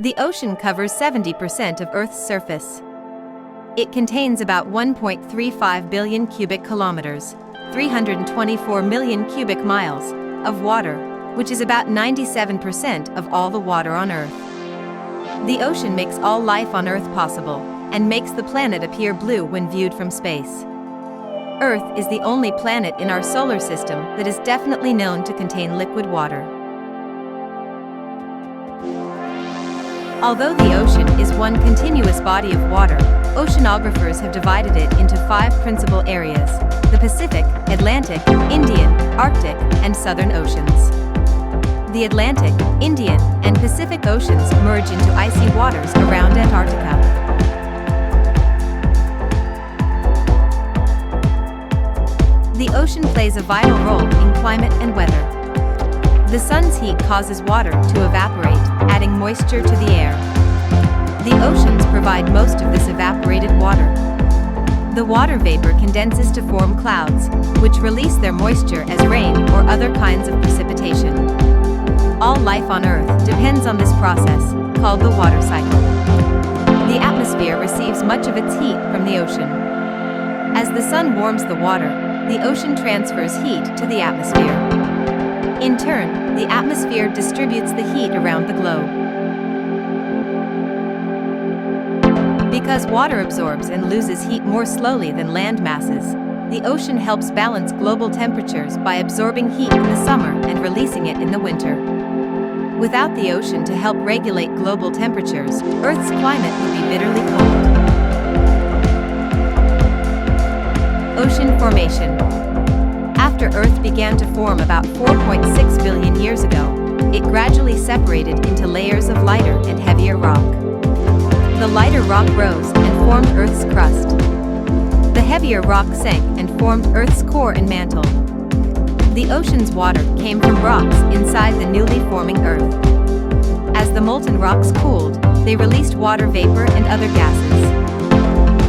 The ocean covers 70% of Earth's surface. It contains about 1.35 billion cubic kilometers, 324 million cubic miles, of water, which is about 97% of all the water on Earth. The ocean makes all life on Earth possible, and makes the planet appear blue when viewed from space. Earth is the only planet in our solar system that is definitely known to contain liquid water. Although the ocean is one continuous body of water, oceanographers have divided it into 5 principal areas: the Pacific, Atlantic, Indian, Arctic, and Southern Oceans. The Atlantic, Indian, and Pacific Oceans merge into icy waters around Antarctica. The ocean plays a vital role in climate and weather. The sun's heat causes water to evaporate, adding moisture to the air. The oceans provide most of this evaporated water. The water vapor condenses to form clouds, which release their moisture as rain or other kinds of precipitation. All life on Earth depends on this process, called the water cycle. The atmosphere receives much of its heat from the ocean. As the sun warms the water, the ocean transfers heat to the atmosphere. In turn, the atmosphere distributes the heat around the globe. Because water absorbs and loses heat more slowly than land masses, the ocean helps balance global temperatures by absorbing heat in the summer and releasing it in the winter. Without the ocean to help regulate global temperatures, Earth's climate would be bitterly cold. Ocean formation. After Earth began to form about 4.6 billion years ago, it gradually separated into layers of lighter and heavier rock. The lighter rock rose and formed Earth's crust. The heavier rock sank and formed Earth's core and mantle. The ocean's water came from rocks inside the newly forming Earth. As the molten rocks cooled, they released water vapor and other gases.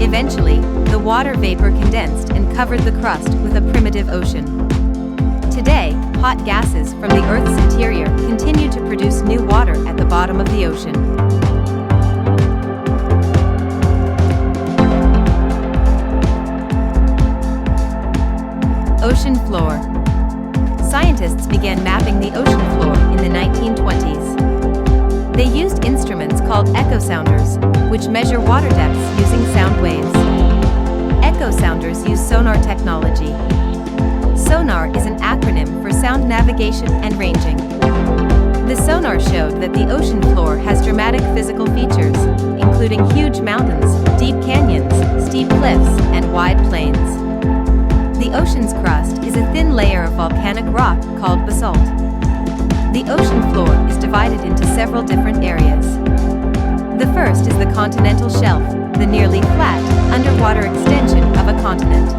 Eventually, the water vapor condensed and covered the crust with a primitive ocean. Today, hot gases from the Earth's interior continue to produce new water at the bottom of the ocean. Ocean floor. Scientists began mapping the ocean floor in the 1920s. They used instruments called echo sounders, which measure water depths using sound waves. Echo sounders use sonar technology. Sonar is an acronym for sound navigation and ranging. The sonar showed that the ocean floor has dramatic physical features, including huge mountains, deep canyons, steep cliffs, and wide plains. The ocean's crust is a thin layer of volcanic rock called basalt. The ocean floor is divided into several different areas. The first is the continental shelf, the nearly flat, underwater extension of a continent.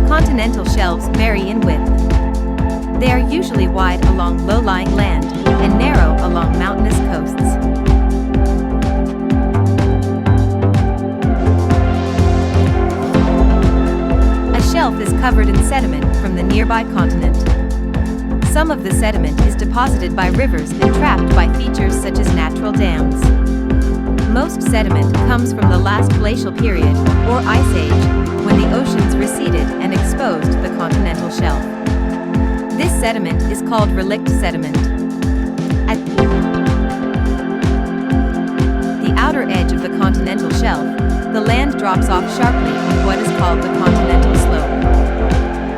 Continental shelves vary in width. They are usually wide along low-lying land and narrow along mountainous coasts. A shelf is covered in sediment from the nearby continent. Some of the sediment is deposited by rivers and trapped by features such as natural dams. Most sediment comes from the last glacial period, or ice age, when the oceans receded and exposed the continental shelf. This sediment is called relict sediment. At the outer edge of the continental shelf, the land drops off sharply in what is called the continental slope.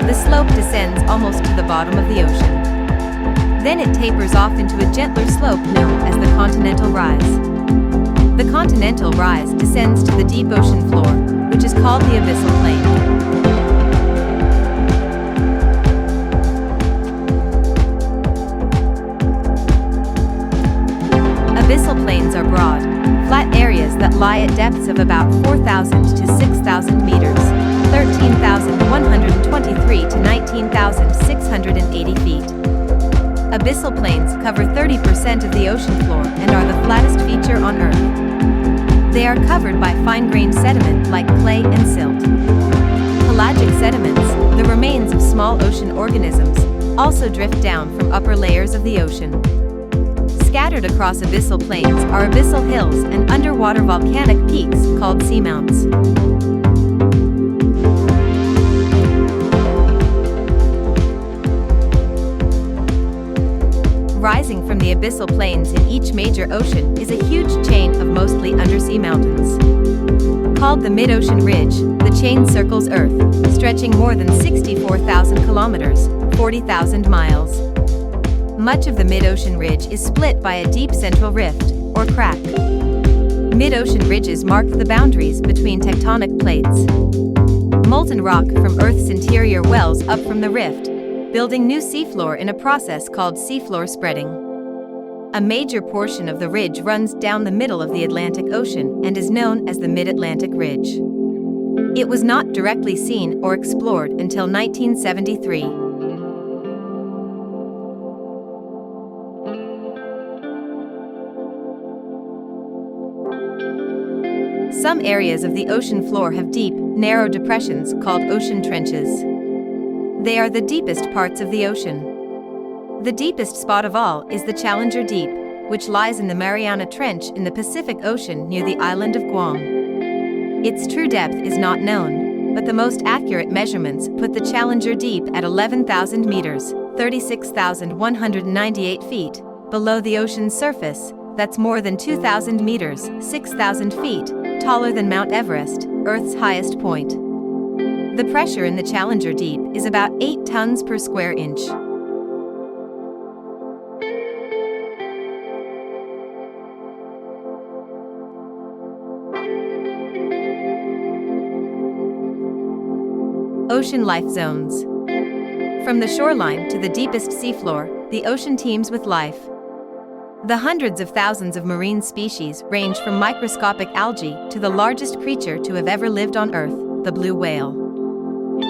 The slope descends almost to the bottom of the ocean. Then it tapers off into a gentler slope known as the continental rise. The continental rise descends to the deep ocean floor, which is called the abyssal plain. Abyssal plains are broad, flat areas that lie at depths of about 4,000 to 6,000 meters, 13,123 to 19,680 feet. Abyssal plains cover 30% of the ocean floor and are the flattest feature on Earth. They are covered by fine-grained sediment like clay and silt. Pelagic sediments, the remains of small ocean organisms, also drift down from upper layers of the ocean. Scattered across abyssal plains are abyssal hills and underwater volcanic peaks called seamounts. Rising from the abyssal plains in each major ocean is a huge chain of mostly undersea mountains. Called the Mid-Ocean Ridge, the chain circles Earth, stretching more than 64,000 kilometers, 40,000 miles. Much of the Mid-Ocean Ridge is split by a deep central rift, or crack. Mid-ocean ridges mark the boundaries between tectonic plates. Molten rock from Earth's interior wells up from the rift, building new seafloor in a process called seafloor spreading. A major portion of the ridge runs down the middle of the Atlantic Ocean and is known as the Mid-Atlantic Ridge. It was not directly seen or explored until 1973. Some areas of the ocean floor have deep, narrow depressions called ocean trenches. They are the deepest parts of the ocean. The deepest spot of all is the Challenger Deep, which lies in the Mariana Trench in the Pacific Ocean near the island of Guam. Its true depth is not known, but the most accurate measurements put the Challenger Deep at 11,000 meters, 36,198 feet, below the ocean's surface. That's more than 2,000 meters, 6,000 feet, taller than Mount Everest, Earth's highest point. The pressure in the Challenger Deep is about 8 tons per square inch. Ocean life zones. From the shoreline to the deepest seafloor, the ocean teems with life. The hundreds of thousands of marine species range from microscopic algae to the largest creature to have ever lived on Earth, the blue whale.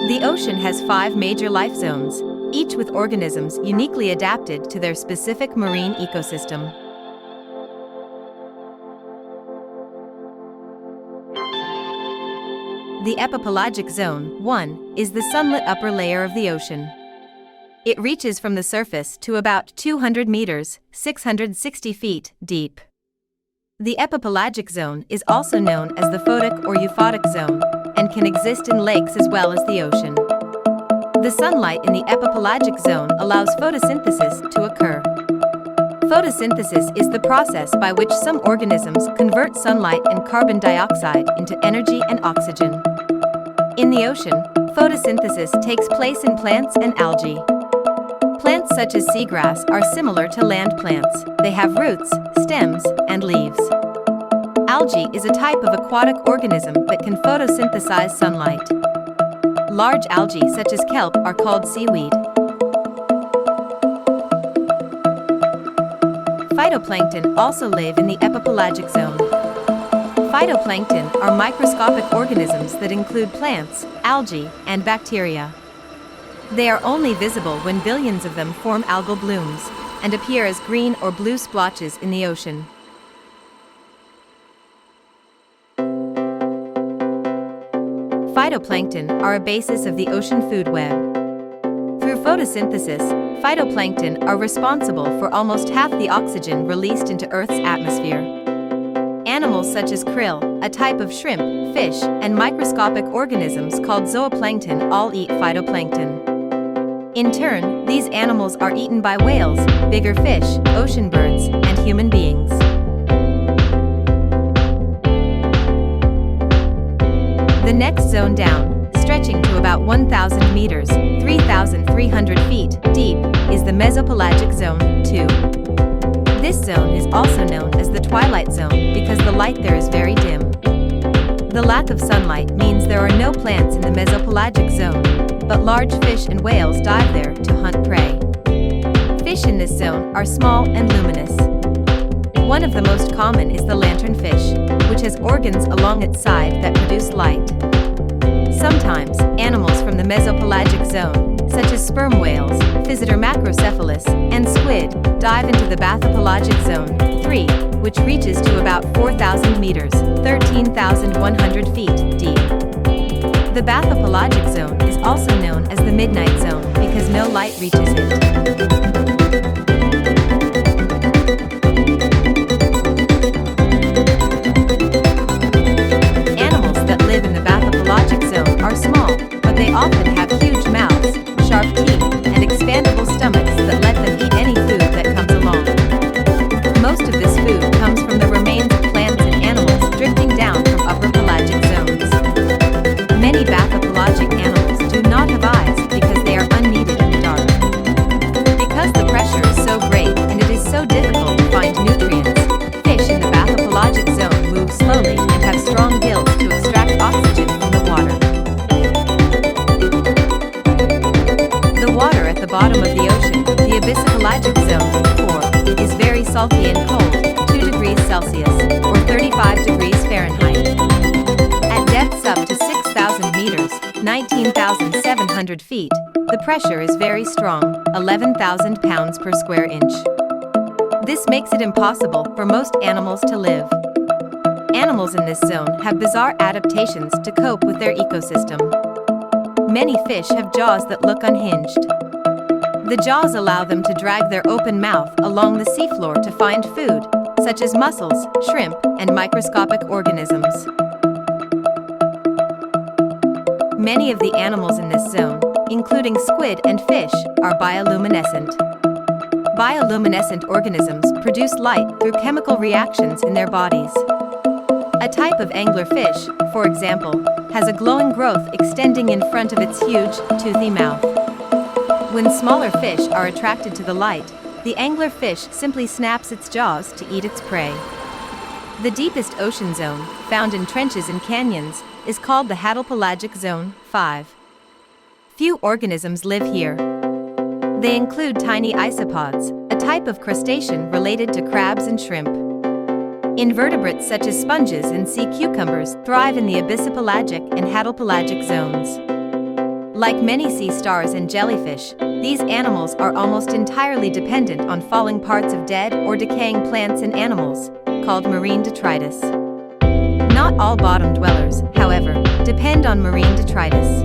The ocean has 5 major life zones, each with organisms uniquely adapted to their specific marine ecosystem. The epipelagic zone, 1, is the sunlit upper layer of the ocean. It reaches from the surface to about 200 meters, 660 feet, deep. The epipelagic zone is also known as the photic or euphotic zone, and can exist in lakes as well as the ocean. The sunlight in the epipelagic zone allows photosynthesis to occur. Photosynthesis is the process by which some organisms convert sunlight and carbon dioxide into energy and oxygen. In the ocean, photosynthesis takes place in plants and algae. Plants such as seagrass are similar to land plants. They have roots, stems, and leaves. Algae is a type of aquatic organism that can photosynthesize sunlight. Large algae such as kelp are called seaweed. Phytoplankton also live in the epipelagic zone. Phytoplankton are microscopic organisms that include plants, algae, and bacteria. They are only visible when billions of them form algal blooms and appear as green or blue splotches in the ocean. Phytoplankton are a basis of the ocean food web. Through photosynthesis, phytoplankton are responsible for almost half the oxygen released into Earth's atmosphere. Animals such as krill, a type of shrimp, fish, and microscopic organisms called zooplankton all eat phytoplankton. In turn, these animals are eaten by whales, bigger fish, ocean birds, and human beings. The next zone down, stretching to about 1,000 meters, 3,300 feet, deep, is the mesopelagic zone, 2. This zone is also known as the twilight zone because the light there is very dim. The lack of sunlight means there are no plants in the mesopelagic zone, but large fish and whales dive there to hunt prey. Fish in this zone are small and luminous. One of the most common is the lanternfish, which has organs along its side that produce light. Sometimes, animals from the mesopelagic zone, such as sperm whales, Physeter macrocephalus, and squid, dive into the bathypelagic zone, 3, which reaches to about 4,000 meters, 13,100 feet, deep. The bathypelagic zone is also known as the midnight zone because no light reaches it. pelagic zone, 4, is very salty and cold, 2 degrees Celsius, or 35 degrees Fahrenheit. At depths up to 6,000 meters, 19,700 feet, the pressure is very strong, 11,000 pounds per square inch. This makes it impossible for most animals to live. Animals in this zone have bizarre adaptations to cope with their ecosystem. Many fish have jaws that look unhinged. The jaws allow them to drag their open mouth along the seafloor to find food, such as mussels, shrimp, and microscopic organisms. Many of the animals in this zone, including squid and fish, are bioluminescent. Bioluminescent organisms produce light through chemical reactions in their bodies. A type of anglerfish, for example, has a glowing growth extending in front of its huge, toothy mouth. When smaller fish are attracted to the light, the anglerfish simply snaps its jaws to eat its prey. The deepest ocean zone, found in trenches and canyons, is called the hadopelagic zone, 5. Few organisms live here. They include tiny isopods, a type of crustacean related to crabs and shrimp. Invertebrates such as sponges and sea cucumbers thrive in the abyssopelagic and hadopelagic zones. Like many sea stars and jellyfish, these animals are almost entirely dependent on falling parts of dead or decaying plants and animals, called marine detritus. Not all bottom dwellers, however, depend on marine detritus.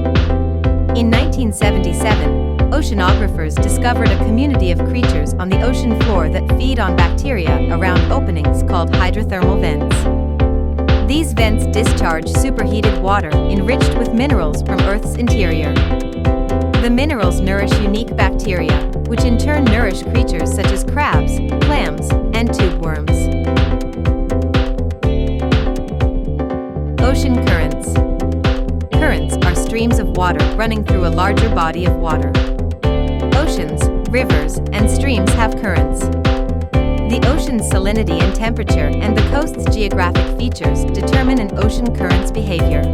In 1977, oceanographers discovered a community of creatures on the ocean floor that feed on bacteria around openings called hydrothermal vents. These vents discharge superheated water enriched with minerals from Earth's interior. The minerals nourish unique bacteria, which in turn nourish creatures such as crabs, clams, and tube worms. Ocean currents. Currents are streams of water running through a larger body of water. Oceans, rivers, and streams have currents. The ocean's salinity and temperature and the coast's geographic features determine an ocean current's behavior.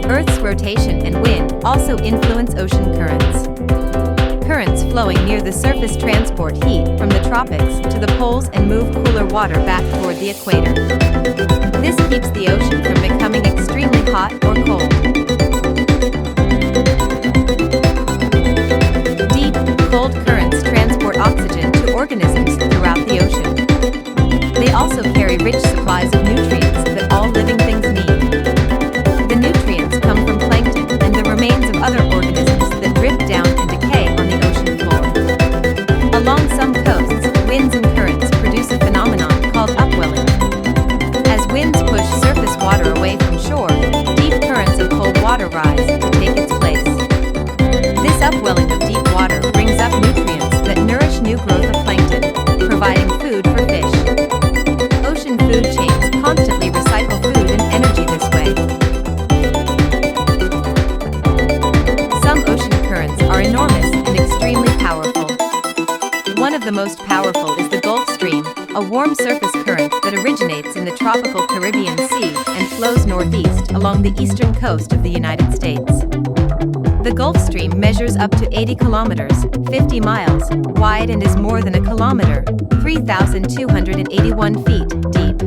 Earth's rotation and wind also influence ocean currents. Currents flowing near the surface transport heat from the tropics to the poles and move cooler water back toward the equator. This keeps the ocean from becoming extremely hot or cold. Deep, cold currents transport oxygen to organisms throughout the ocean. They also carry rich supplies of nutrients that all living things need. The nutrients come from plankton and the remains of other organisms that drip down and decay on the ocean floor. Along some coasts, winds and currents produce a phenomenon called upwelling. As winds push surface water away from shore, deep currents of cold water rise to take its place. This upwelling of deep water brings up nutrients that nourish new growth of plankton, providing food for fish. Ocean food chains constantly recycle food and energy this way. Some ocean currents are enormous and extremely powerful. One of the most powerful is the Gulf Stream, a warm surface current that originates in the tropical Caribbean Sea and flows northeast along the eastern coast of the United States. The Gulf Stream measures up to 80 kilometers, 50 miles, wide and is more than a kilometer, 3,281 feet, deep.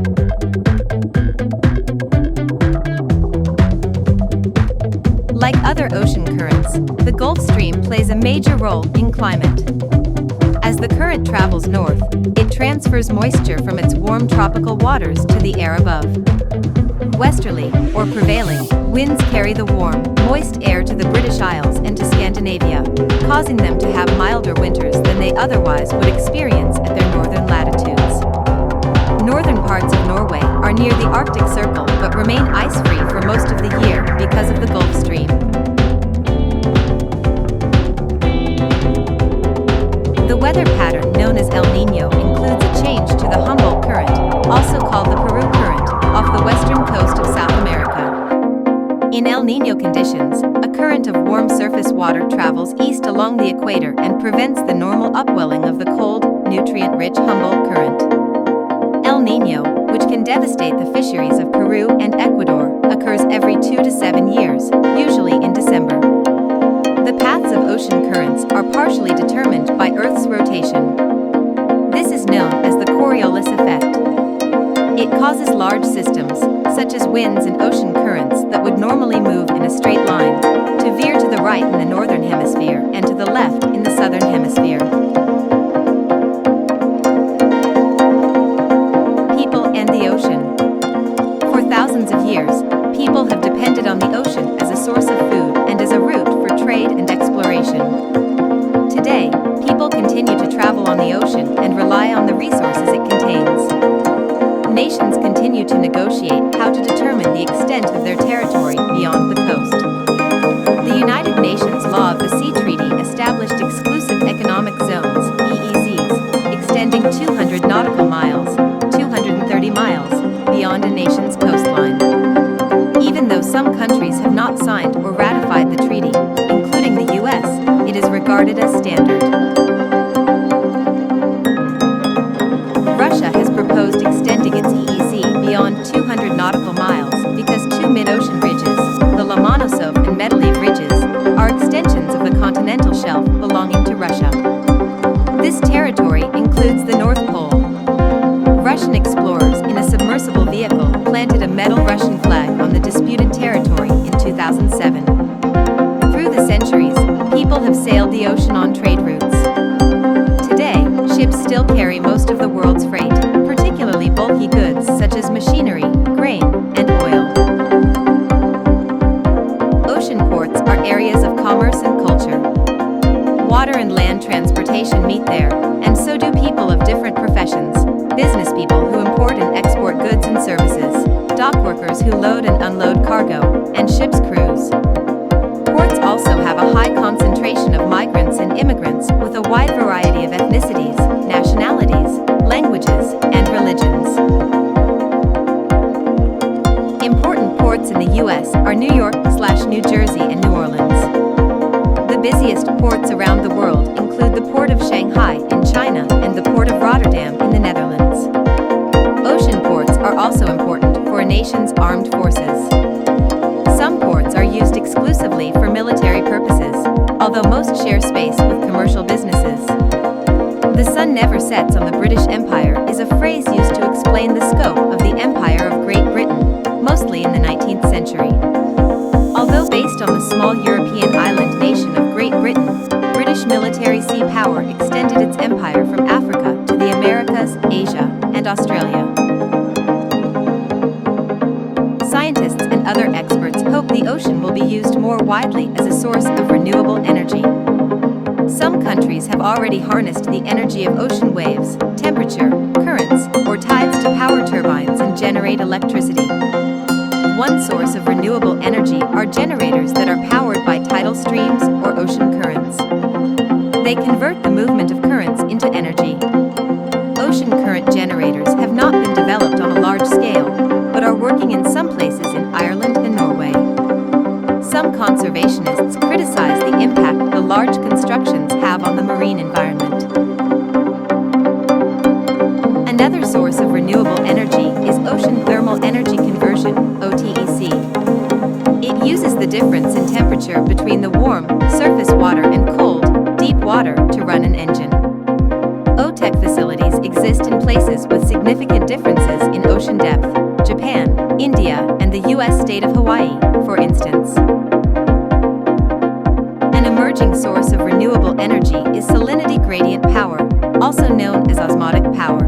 Like other ocean currents, the Gulf Stream plays a major role in climate. As the current travels north, it transfers moisture from its warm tropical waters to the air above. Westerly, or prevailing, winds carry the warm, moist air to the British Isles and to Scandinavia, causing them to have milder winters than they otherwise would experience at their northern latitudes. Northern parts of Norway are near the Arctic Circle but remain ice-free for most of the year because of the Gulf Stream. The weather pattern known as El Niño includes a change to the Humboldt Current, also called the Peru Current, off the western coast of South America. In El Niño conditions, a current of warm surface water travels east along the equator and prevents the normal upwelling of the cold, nutrient-rich Humboldt Current. El Niño, which can devastate the fisheries of Peru and Ecuador, occurs every 2 to 7 years, usually in December. The paths of ocean currents are partially determined by Earth's rotation. Coriolis effect. It causes large systems, such as winds and ocean currents that would normally move in a straight line, to veer to the right in the northern hemisphere and to the left in the southern hemisphere. People and the ocean. For thousands of years, people have depended on the ocean as a source of food and as a route for trade and exploration. Today, people continue to travel on the ocean and rely on the resources it contains. Nations continue to negotiate how to determine the extent of their territory beyond the coast. The United Nations Law of the Sea Treaty established exclusive economic zones, EEZs, extending 200 nautical miles, 230 miles, beyond a nation's coastline. Even though some countries have not signed or ratified the treaty, including the US, it is regarded as standard. Russia has proposed extending its EEZ beyond 200 nautical miles because two mid-ocean ridges, the Lomonosov and Medvedev ridges, are extensions of the continental shelf belonging to Russia. This territory includes the North Pole. Russian explorers in a submersible vehicle planted a metal Russian flag on the disputed territory in 2007. Through the centuries, people have sailed the ocean on trade routes. Today, ships still carry most of the world's freight, particularly bulky goods such as machinery, grain, and oil. Ocean ports are areas of commerce and culture. Water and land transportation meet there, and so do people of different professions. Business people who import and export goods and services, dock workers who load and unload cargo, and ship's crews. Ports also have a high concentration of migrants and immigrants with a wide variety of ethnicities, nationalities, languages, and religions. Important ports in the U.S. are New York/New Jersey and New Orleans. The busiest ports around the world include the Port of Shanghai in China and the Port of Rotterdam in the Netherlands. Ocean ports are also important for a nation's armed forces. Some ports are used exclusively for military purposes, although most share space with commercial businesses. The sun never sets on the British Empire is a phrase used to explain the scope of the Empire of Great Britain, mostly in the 19th century. Although based on the small European island nation of Great Britain, British military sea power extended its empire from Africa to the Americas, Asia, and Australia. Scientists and other experts hope the ocean will be used more widely as a source of renewable energy. Some countries have already harnessed the energy of ocean waves, temperature, currents, or tides to power turbines and generate electricity. One source of renewable energy are generators that are powered by tidal streams or ocean currents. They convert the movement of currents into energy. Ocean current generators have not been developed on a large scale, but are working in some places in Ireland and Norway. Some conservationists criticize the impact the large constructions have on the marine environment. Another source of renewable energy is ocean thermal energy conversion, OTEC. It uses the difference in temperature between the warm, surface water and cold, deep water to run an engine. OTEC facilities exist in places with significant differences in ocean depth, Japan, India, and the U.S. state of Hawaii, for instance. An emerging source of renewable energy is salinity gradient power, also known as osmotic power.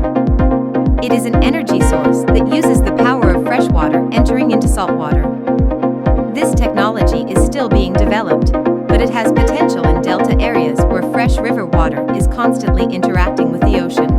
It is an energy source that uses the power of fresh water entering into salt water. This technology is still being developed, but it has potential in delta areas where fresh river water is constantly interacting with the ocean.